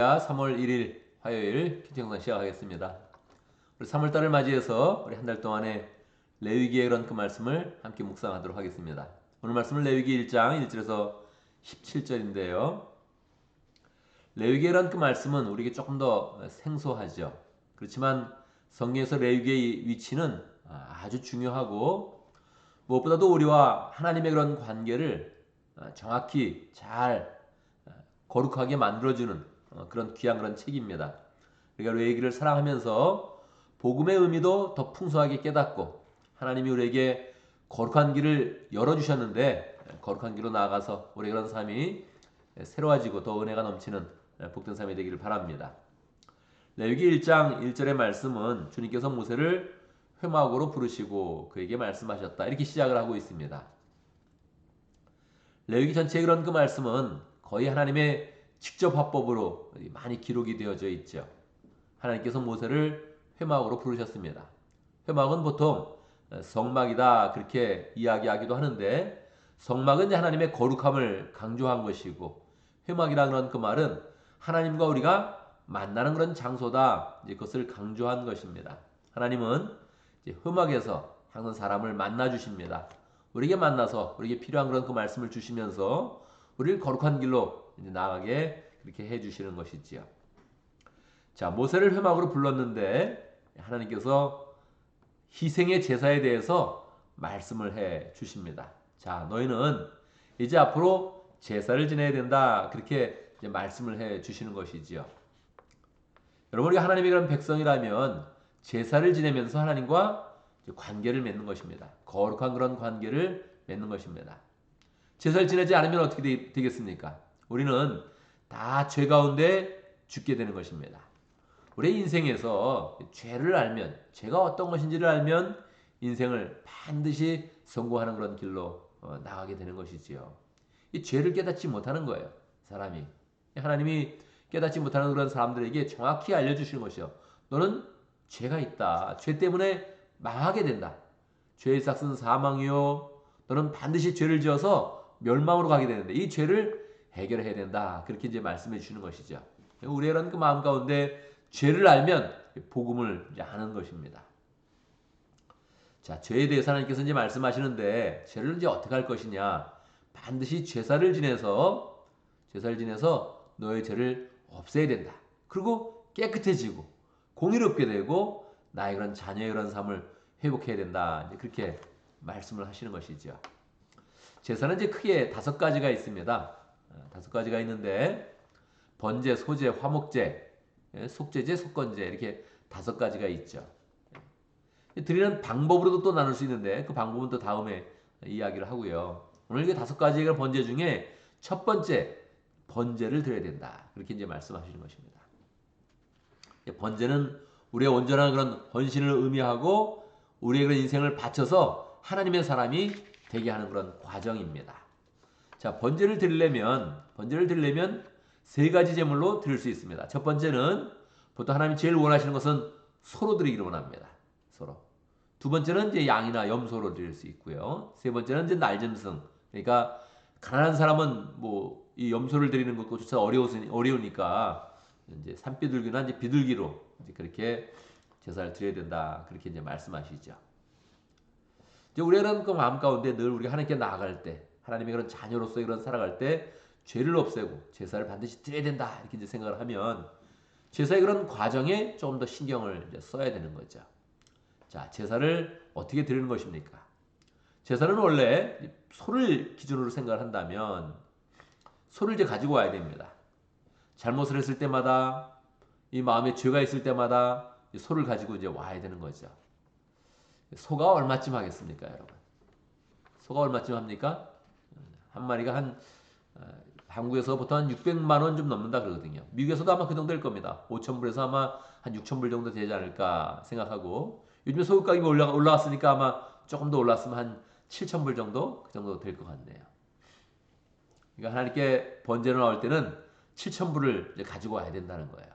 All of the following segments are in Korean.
3월 1일 화요일 퀴즈 영상 시작하겠습니다. 우리 3월달을 맞이해서 우리 한 달 동안의 레위기의 그런 그 말씀을 함께 묵상하도록 하겠습니다. 오늘 말씀은 레위기 1장 1절에서 17절인데요. 레위기의 그런 그 말씀은 우리에게 조금 더 생소하죠. 그렇지만 성경에서 레위기의 위치는 아주 중요하고 무엇보다도 우리와 하나님의 그런 관계를 정확히 잘 거룩하게 만들어주는 그런 귀한 그런 책입니다. 우리가 레위기를 사랑하면서 복음의 의미도 더 풍성하게 깨닫고 하나님이 우리에게 거룩한 길을 열어주셨는데 거룩한 길로 나아가서 우리의 그런 삶이 새로워지고 더 은혜가 넘치는 복된 삶이 되기를 바랍니다. 레위기 1장 1절의 말씀은 주님께서 모세를 회막으로 부르시고 그에게 말씀하셨다 이렇게 시작을 하고 있습니다. 레위기 전체의 그런 그 말씀은 거의 하나님의 직접 화법으로 많이 기록이 되어져 있죠. 하나님께서 모세를 회막으로 부르셨습니다. 회막은 보통 성막이다 그렇게 이야기하기도 하는데 성막은 하나님의 거룩함을 강조한 것이고 회막이라는 그 말은 하나님과 우리가 만나는 그런 장소다 그것을 강조한 것입니다. 하나님은 회막에서 항상 사람을 만나 주십니다. 우리에게 만나서 우리에게 필요한 그런 그 말씀을 주시면서 우리를 거룩한 길로 나아가게 그렇게 해 주시는 것이지요. 자, 모세를 회막으로 불렀는데 하나님께서 희생의 제사에 대해서 말씀을 해 주십니다. 자, 너희는 이제 앞으로 제사를 지내야 된다. 그렇게 이제 말씀을 해 주시는 것이지요. 여러분, 우리가 하나님의 그런 백성이라면 제사를 지내면서 하나님과 관계를 맺는 것입니다. 거룩한 그런 관계를 맺는 것입니다. 제사를 지내지 않으면 어떻게 되겠습니까? 우리는 다 죄 가운데 죽게 되는 것입니다. 우리 인생에서 죄를 알면, 죄가 어떤 것인지를 알면 인생을 반드시 성공하는 그런 길로 나가게 되는 것이지요. 이 죄를 깨닫지 못하는 거예요, 사람이. 하나님이 깨닫지 못하는 그런 사람들에게 정확히 알려주시는 것이요. 너는 죄가 있다. 죄 때문에 망하게 된다. 죄의 삭은 사망이요. 너는 반드시 죄를 지어서 멸망으로 가게 되는데 이 죄를 해결해야 된다. 그렇게 이제 말씀해 주시는 것이죠. 우리의 그 마음 가운데 죄를 알면 복음을 이제 아는 것입니다. 자, 죄에 대해서 하나님께서 이제 말씀하시는데 죄를 이제 어떻게 할 것이냐? 반드시 제사를 지내서 너의 죄를 없애야 된다. 그리고 깨끗해지고 공의롭게 되고 나의 그런 자녀의 그런 삶을 회복해야 된다. 이제 그렇게 말씀을 하시는 것이죠. 제사는 이제 크게 5가지가 있습니다. 5가지가 있는데 번제, 소제, 화목제, 속제제, 속건제 이렇게 5가지가 있죠. 드리는 방법으로도 또 나눌 수 있는데 그 방법은 또 다음에 이야기를 하고요. 오늘 이게 5가지의 번제 중에 첫 번째 번제를 드려야 된다. 그렇게 이제 말씀하시는 것입니다. 번제는 우리의 온전한 그런 헌신을 의미하고 우리의 그런 인생을 바쳐서 하나님의 사람이 되게 하는 그런 과정입니다. 자, 번제를 드리려면 3가지 제물로 드릴 수 있습니다. 첫 번째는 보통 하나님이 제일 원하시는 것은 소로 드리기를 원합니다. 소로. 두 번째는 이제 양이나 염소로 드릴 수 있고요. 세 번째는 이제 날짐승. 그러니까 가난한 사람은 뭐 이 염소를 드리는 것조차 어려우니까 이제 산비둘기나 이제 비둘기로 이제 그렇게 제사를 드려야 된다. 그렇게 이제 말씀하시죠. 이제 우리는 그 마음 가운데 늘 우리가 하나님께 나아갈 때, 하나님의 그런 자녀로서의 그런 살아갈 때 죄를 없애고 제사를 반드시 드려야 된다. 이렇게 이제 생각을 하면 제사의 그런 과정에 조금 더 신경을 이제 써야 되는 거죠. 자, 제사를 어떻게 드리는 것입니까? 제사는 원래 소를 기준으로 생각을 한다면 소를 이제 가지고 와야 됩니다. 잘못을 했을 때마다 이 마음에 죄가 있을 때마다 소를 가지고 이제 와야 되는 거죠. 소가 얼마쯤 하겠습니까, 여러분? 소가 얼마쯤 합니까? 한 마리가 한국에서 보통 한 600만 원 좀 넘는다 그러거든요. 미국에서도 아마 그 정도 될 겁니다. 5,000불에서 아마 한 6,000불 정도 되지 않을까 생각하고 요즘에 소유 가격이 올라왔으니까 아마 조금 더 올랐으면 한 7,000불 정도 그 정도 될 것 같네요. 그러니까 하나님께 번제를 나올 때는 7,000불을 가지고 와야 된다는 거예요.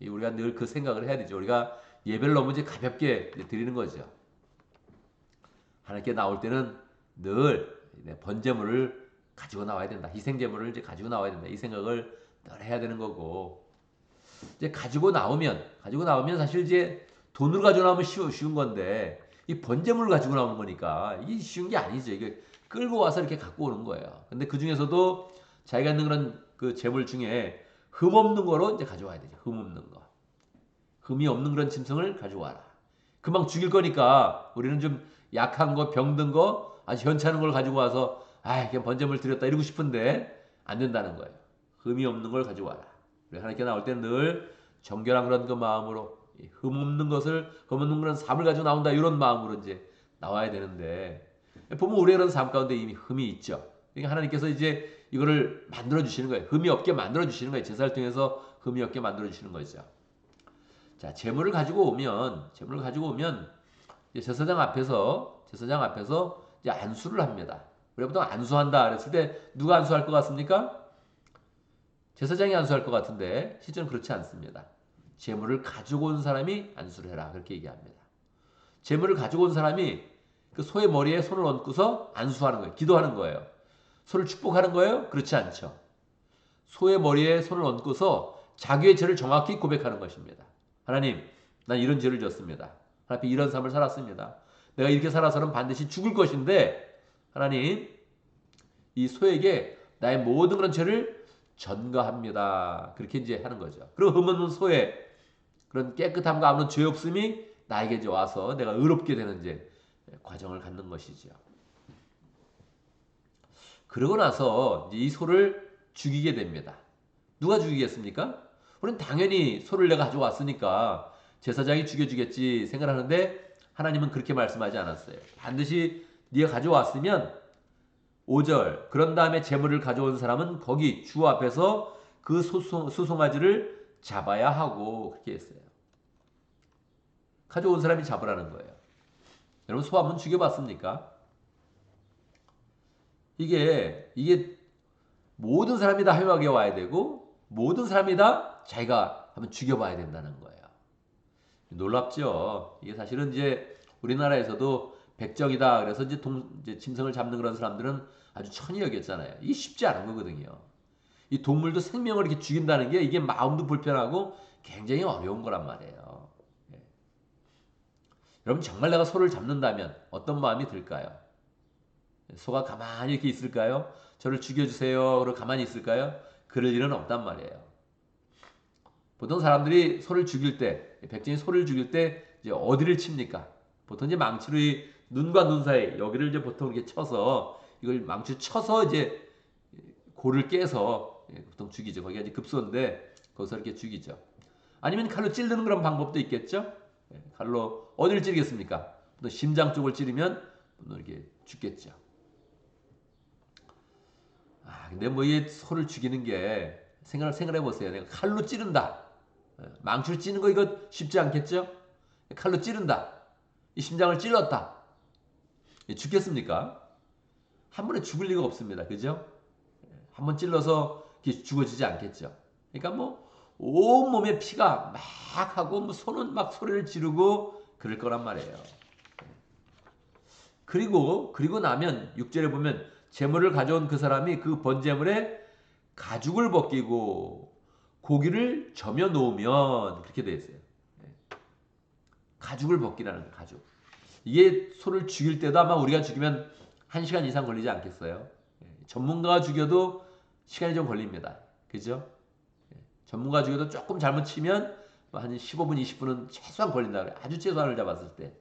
우리가 늘 그 생각을 해야 되죠. 우리가 예배를 너무 이제 가볍게 드리는 거죠. 하나님께 나올 때는 늘 번제물을 가지고 나와야 된다. 희생제물을 이제 가지고 나와야 된다. 이 생각을 늘 해야 되는 거고 이제 가지고 나오면 사실 이제 돈으로 가지고 나오면 쉬운 건데 이 번제물을 가지고 나오는 거니까 이게 쉬운 게 아니죠. 이게 끌고 와서 이렇게 갖고 오는 거예요. 근데 그 중에서도 자기가 있는 그런 그 재물 중에 흠 없는 거로 이제 가져와야 되죠. 흠 없는 거. 흠이 없는 그런 짐승을 가져와라. 금방 죽일 거니까 우리는 좀 약한 거, 병든 거, 아주 현찮은 걸 가지고 와서 그냥 번제물 드렸다 이러고 싶은데 안 된다는 거예요. 흠이 없는 걸 가져와라. 우리 하나님께 나올 때는 늘 정결한 그런 그 마음으로 흠 없는 그런 삶을 가지고 나온다 이런 마음으로 이제 나와야 되는데 보면 우리의 그런 삶 가운데 이미 흠이 있죠. 그러니까 하나님께서 이제 이거를 만들어 주시는 거예요. 흠이 없게 만들어 주시는 거예요. 제사를 통해서 흠이 없게 만들어 주시는 거죠. 자, 재물을 가지고 오면 이제 제사장 앞에서 이제 안수를 합니다. 우리가 보통 안수한다 그랬을 때 누가 안수할 것 같습니까? 제사장이 안수할 것 같은데 실제는 그렇지 않습니다. 재물을 가지고 온 사람이 안수를 해라 그렇게 얘기합니다. 재물을 가지고 온 사람이 그 소의 머리에 손을 얹고서 안수하는 거예요. 기도하는 거예요. 소를 축복하는 거예요? 그렇지 않죠. 소의 머리에 손을 얹고서 자기의 죄를 정확히 고백하는 것입니다. 하나님, 난 이런 죄를 졌습니다. 하나님, 이런 삶을 살았습니다. 내가 이렇게 살아서는 반드시 죽을 것인데 하나님, 이 소에게 나의 모든 그런 죄를 전가합니다. 그렇게 이제 하는 거죠. 그리고 흠없는 소의 그런 깨끗함과 아무런 죄 없음이 나에게 이제 와서 내가 의롭게 되는 이제 과정을 갖는 것이죠. 그러고 나서 이제 이 소를 죽이게 됩니다. 누가 죽이겠습니까? 우리는 당연히 소를 내가 가져왔으니까 제사장이 죽여주겠지 생각하는데 하나님은 그렇게 말씀하지 않았어요. 반드시 네가 가져왔으면 5절 그런 다음에 제물을 가져온 사람은 거기 주 앞에서 그 수송아지를 잡아야 하고 그렇게 했어요. 가져온 사람이 잡으라는 거예요. 여러분 소 한번 죽여봤습니까? 이게 모든 사람이 다 회막에 와야 되고 모든 사람이 다 자기가 한번 죽여봐야 된다는 거예요. 놀랍죠? 이게 사실은 이제 우리나라에서도 백정이다 그래서 이제 짐승을 잡는 그런 사람들은 아주 천히 여겼잖아요. 이게 쉽지 않은 거거든요. 이 동물도 생명을 이렇게 죽인다는 게 이게 마음도 불편하고 굉장히 어려운 거란 말이에요. 예. 여러분 정말 내가 소를 잡는다면 어떤 마음이 들까요? 소가 가만히 이렇게 있을까요? 저를 죽여주세요. 그러고 가만히 있을까요? 그럴 일은 없단 말이에요. 보통 사람들이 소를 죽일 때, 백정이 소를 죽일 때 이제 어디를 칩니까? 보통 이제 망치로 이 눈과 눈 사이 여기를 이제 보통 이렇게 쳐서 이걸 망치 쳐서 이제 골을 깨서 보통 죽이죠. 거기가 이제 급소인데 거기서 이렇게 죽이죠. 아니면 칼로 찌르는 그런 방법도 있겠죠. 칼로 어디를 찌르겠습니까? 또 심장 쪽을 찌르면 이렇게 죽겠죠. 근데 뭐 이 소를 죽이는 게 생각해 보세요. 내가 칼로 찌른다. 망치로 찌는 거 이거 쉽지 않겠죠? 칼로 찌른다. 이 심장을 찔렀다. 죽겠습니까? 한 번에 죽을 리가 없습니다. 그죠? 한 번 찔러서 죽어지지 않겠죠. 그러니까 뭐 온몸에 피가 막 하고 뭐 손은 막 소리를 지르고 그럴 거란 말이에요. 그리고 나면 6절에 보면 제물을 가져온 그 사람이 그 번제물에 가죽을 벗기고 고기를 저며 놓으면 그렇게 되어 있어요. 가죽을 벗기라는 거예요. 가죽. 이게 소를 죽일 때도 아마 우리가 죽이면 1시간 이상 걸리지 않겠어요? 전문가가 죽여도 시간이 좀 걸립니다. 그죠? 전문가가 죽여도 조금 잘못 치면 한 15분, 20분은 최소한 걸린다 그래요. 아주 최소한을 잡았을 때.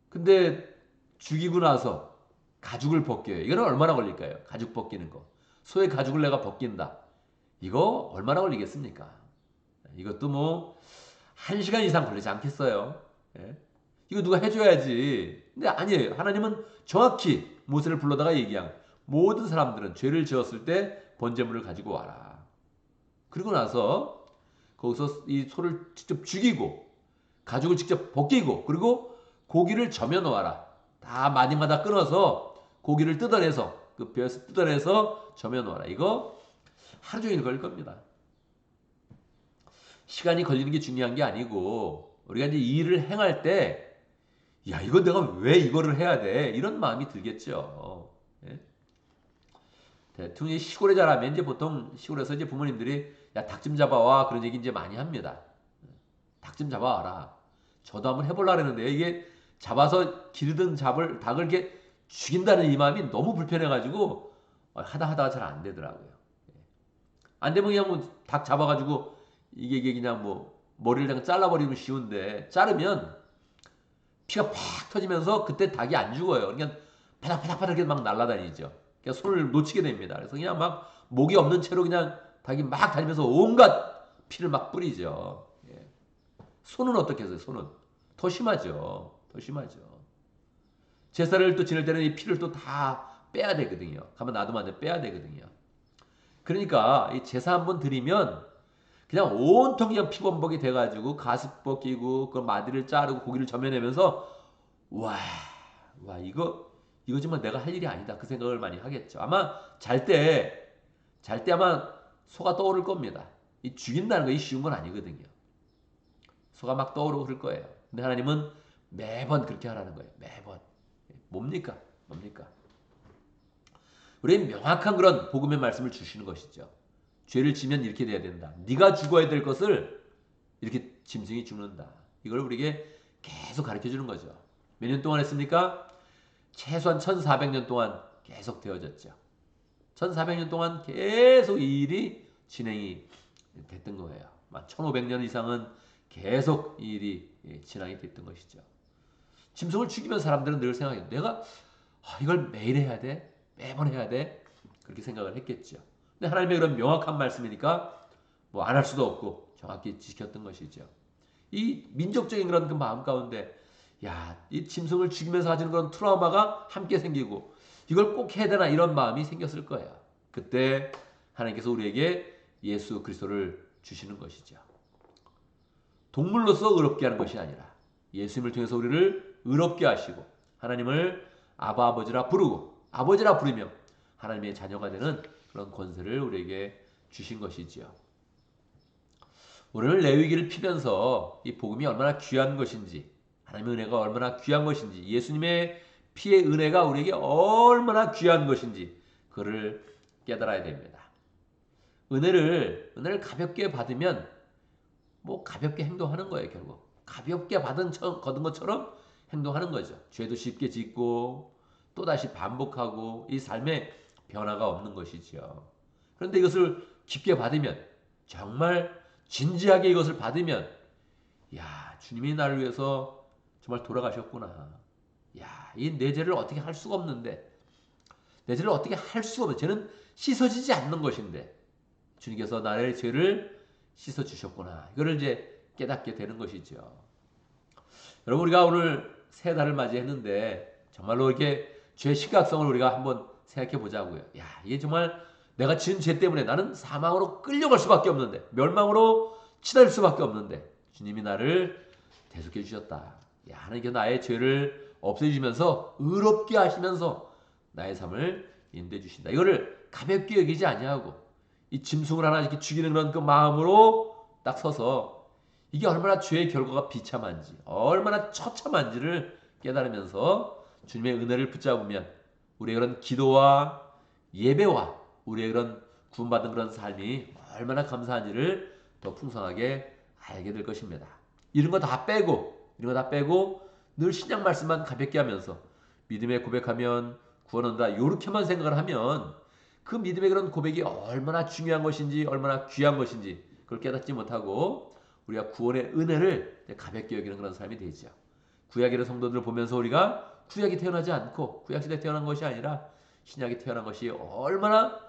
근데 죽이고 나서 가죽을 벗겨요. 이거는 얼마나 걸릴까요? 가죽 벗기는 거. 소의 가죽을 내가 벗긴다. 이거 얼마나 걸리겠습니까? 이것도 뭐 1시간 이상 걸리지 않겠어요? 예? 이거 누가 해줘야지. 근데 아니에요. 하나님은 정확히 모세를 불러다가 얘기한 모든 사람들은 죄를 지었을 때 번제물을 가지고 와라. 그리고 나서 거기서 이 소를 직접 죽이고 가죽을 직접 벗기고 그리고 고기를 저며 놓아라. 다 마디마다 끊어서 고기를 뜯어내서 그 벼에서 뜯어내서 저며 놓아라. 이거 하루 종일 걸릴 겁니다. 시간이 걸리는 게 중요한 게 아니고 우리가 이제 이 일을 행할 때 야, 이거 내가 왜 이거를 해야 돼? 이런 마음이 들겠죠. 예? 대통령이 시골에 자라면 이제 보통 시골에서 이제 부모님들이 야, 닭 좀 잡아와. 그런 얘기 이제 많이 합니다. 닭 좀 잡아와라. 저도 한번 해보려고 했는데 이게 잡아서 기르던 잡을 닭을 이렇게 죽인다는 이 마음이 너무 불편해가지고 하다가 잘 안 되더라고요. 안 되면 그냥 뭐 닭 잡아가지고 이게 그냥 뭐 머리를 그냥 잘라버리면 쉬운데 자르면 피가 팍 터지면서 그때 닭이 안 죽어요. 그냥 바닥바닥바닥 막 날아다니죠. 그냥 손을 놓치게 됩니다. 그래서 그냥 막 목이 없는 채로 그냥 닭이 막 다니면서 온갖 피를 막 뿌리죠. 예. 손은 어떻게 해서요? 손은 더 심하죠. 더 심하죠. 제사를 또 지낼 때는 이 피를 또 다 빼야 되거든요. 가만 놔두면 안 돼. 빼야 되거든요. 그러니까 이 제사 한번 드리면 그냥 온통 그냥 피범벅이 돼가지고 가습 벗기고 그 마디를 자르고 고기를 점여내면서 와 이거 정말 내가 할 일이 아니다 그 생각을 많이 하겠죠. 아마 잘 때 아마 소가 떠오를 겁니다. 이 죽인다는 거 이 쉬운 건 아니거든요. 소가 막 떠오르고 그럴 거예요. 근데 하나님은 매번 그렇게 하라는 거예요. 매번. 뭡니까? 우리는 명확한 그런 복음의 말씀을 주시는 것이죠. 죄를 지면 이렇게 돼야 된다. 네가 죽어야 될 것을 이렇게 짐승이 죽는다. 이걸 우리에게 계속 가르쳐 주는 거죠. 몇 년 동안 했습니까? 최소한 1400년 동안 계속 되어졌죠. 1400년 동안 계속 이 일이 진행이 됐던 거예요. 1500년 이상은 계속 이 일이 진행이 됐던 것이죠. 짐승을 죽이면 사람들은 늘 생각해요. 내가 이걸 매일 해야 돼? 매번 해야 돼? 그렇게 생각을 했겠죠. 근데 하나님의 그런 명확한 말씀이니까 뭐 안 할 수도 없고 정확히 지켰던 것이죠. 이 민족적인 그런 그 마음 가운데 이 짐승을 죽이면서 가지는 그런 트라우마가 함께 생기고 이걸 꼭 해야 되나 이런 마음이 생겼을 거예요. 그때 하나님께서 우리에게 예수 그리스도를 주시는 것이죠. 동물로서 의롭게 하는 것이 아니라 예수님을 통해서 우리를 의롭게 하시고 하나님을 아바 아버지라 부르고 아버지라 부르며 하나님의 자녀가 되는 그런 권세를 우리에게 주신 것이지요. 오늘 레위기를 피면서 이 복음이 얼마나 귀한 것인지 하나님의 은혜가 얼마나 귀한 것인지 예수님의 피의 은혜가 우리에게 얼마나 귀한 것인지 그를 깨달아야 됩니다. 은혜를 가볍게 받으면 뭐 가볍게 행동하는 거예요. 결국 가볍게 받은 거둔 것처럼 행동하는 거죠. 죄도 쉽게 짓고 또다시 반복하고 이 삶에 변화가 없는 것이죠. 그런데 이것을 깊게 받으면 정말 진지하게 이것을 받으면 주님이 나를 위해서 정말 돌아가셨구나. 이 내 죄를 어떻게 할 수가 없는데 내 죄를 어떻게 할 수가 없는데 죄는 씻어지지 않는 것인데 주님께서 나의 죄를 씻어주셨구나. 이거를 이제 깨닫게 되는 것이죠. 여러분 우리가 오늘 새 달을 맞이했는데 정말로 이렇게 죄의 심각성을 우리가 한번 생각해 보자고요. 이게 정말 내가 지은 죄 때문에 나는 사망으로 끌려갈 수밖에 없는데 멸망으로 치달을 수밖에 없는데 주님이 나를 대속해 주셨다. 하나님께서 나의 죄를 없애주시면서 의롭게 하시면서 나의 삶을 인도해 주신다. 이거를 가볍게 여기지 아니하고 이 짐승을 하나 이렇게 죽이는 그런 그 마음으로 딱 서서 이게 얼마나 죄의 결과가 비참한지 얼마나 처참한지를 깨달으면서 주님의 은혜를 붙잡으면 우리의 그런 기도와 예배와 우리의 그런 구원받은 그런 삶이 얼마나 감사한지를 더 풍성하게 알게 될 것입니다. 이런 거 다 빼고 늘 신약 말씀만 가볍게 하면서 믿음의 고백하면 구원 온다 이렇게만 생각을 하면 그 믿음의 그런 고백이 얼마나 중요한 것인지 얼마나 귀한 것인지 그걸 깨닫지 못하고 우리가 구원의 은혜를 가볍게 여기는 그런 삶이 되죠. 구약의 성도들을 보면서 우리가 구약이 태어나지 않고 구약시대에 태어난 것이 아니라 신약이 태어난 것이 얼마나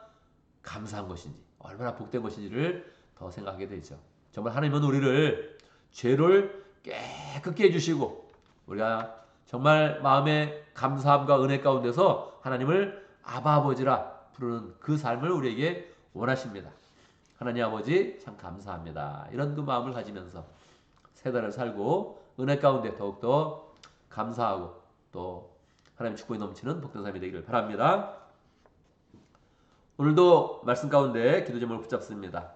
감사한 것인지 얼마나 복된 것인지를 더 생각하게 되죠. 정말 하나님은 우리를 죄를 깨끗게 해주시고 우리가 정말 마음의 감사함과 은혜 가운데서 하나님을 아바 아버지라 부르는 그 삶을 우리에게 원하십니다. 하나님 아버지 참 감사합니다. 이런 그 마음을 가지면서 세 달을 살고 은혜 가운데 더욱더 감사하고 또 하나님 축복이 넘치는 복된 삶이 되기를 바랍니다. 오늘도 말씀 가운데 기도 제목을 붙잡습니다.